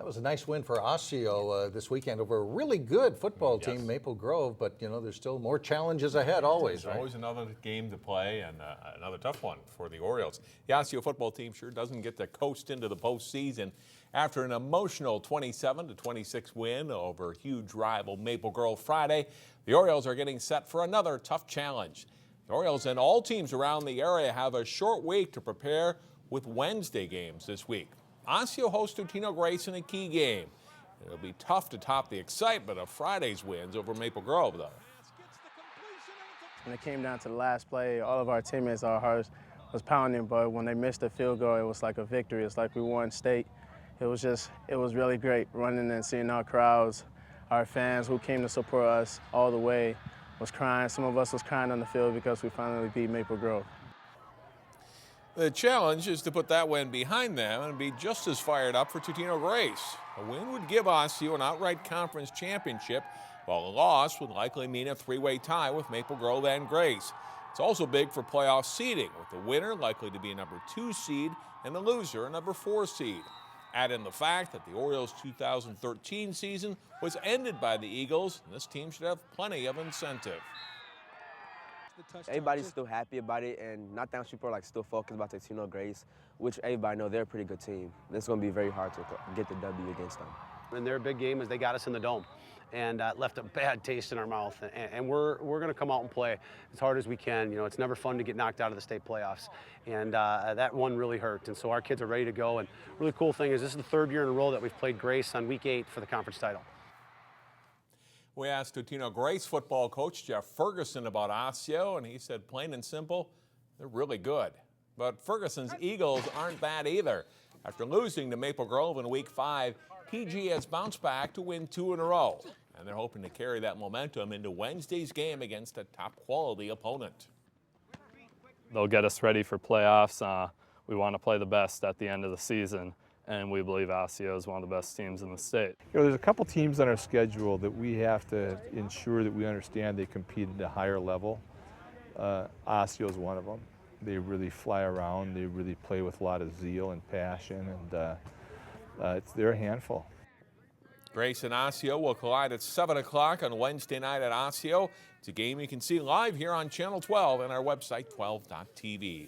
was a nice win for Osseo this weekend over a really good football team, Maple Grove, but there's still more challenges ahead always. There's always another game to play and another tough one for the Orioles. The Osseo football team sure doesn't get to coast into the postseason. After an emotional 27-26 win over huge rival Maple Grove Friday, the Orioles are getting set for another tough challenge. The Orioles and all teams around the area have a short week to prepare with Wednesday games this week. Osseo hosts Totino-Grace in a key game. It'll be tough to top the excitement of Friday's wins over Maple Grove, though. When it came down to the last play, all of our teammates, our hearts was pounding, but when they missed the field goal, it was like a victory. It's like we won state. It was really great running and seeing our crowds, our fans who came to support us all the way was crying. Some of us was crying on the field because we finally beat Maple Grove. The challenge is to put that win behind them and be just as fired up for Totino-Grace. A win would give Osseo an outright conference championship, while a loss would likely mean a three-way tie with Maple Grove and Grace. It's also big for playoff seeding, with the winner likely to be a number 2 seed and the loser a number 4 seed. Add in the fact that the Orioles' 2013 season was ended by the Eagles, and this team should have plenty of incentive. Everybody's still happy about it, and not that people are still focused about Totino-Grace, which everybody know they're a pretty good team. It's going to be very hard to get the W against them. And their big game is they got us in the dome and left a bad taste in our mouth. And we're going to come out and play as hard as we can. It's never fun to get knocked out of the state playoffs, and that one really hurt. And so our kids are ready to go. And really cool thing is this is the 3rd year in a row that we've played Grace on week 8 for the conference title. We asked Totino-Grace football coach Jeff Ferguson about Osseo, and he said plain and simple, they're really good. But Ferguson's Eagles aren't bad either. After losing to Maple Grove in week 5, PG has bounced back to win 2 in a row. And they're hoping to carry that momentum into Wednesday's game against a top-quality opponent. They'll get us ready for playoffs. We want to play the best at the end of the season, and we believe Osseo is one of the best teams in the state. There's a couple teams on our schedule that we have to ensure that we understand they compete at a higher level. Osseo is one of them. They really fly around. They really play with a lot of zeal and passion, and they're a handful. Grace and Osseo will collide at 7 o'clock on Wednesday night at Osseo. It's a game you can see live here on Channel 12 and our website, 12.tv.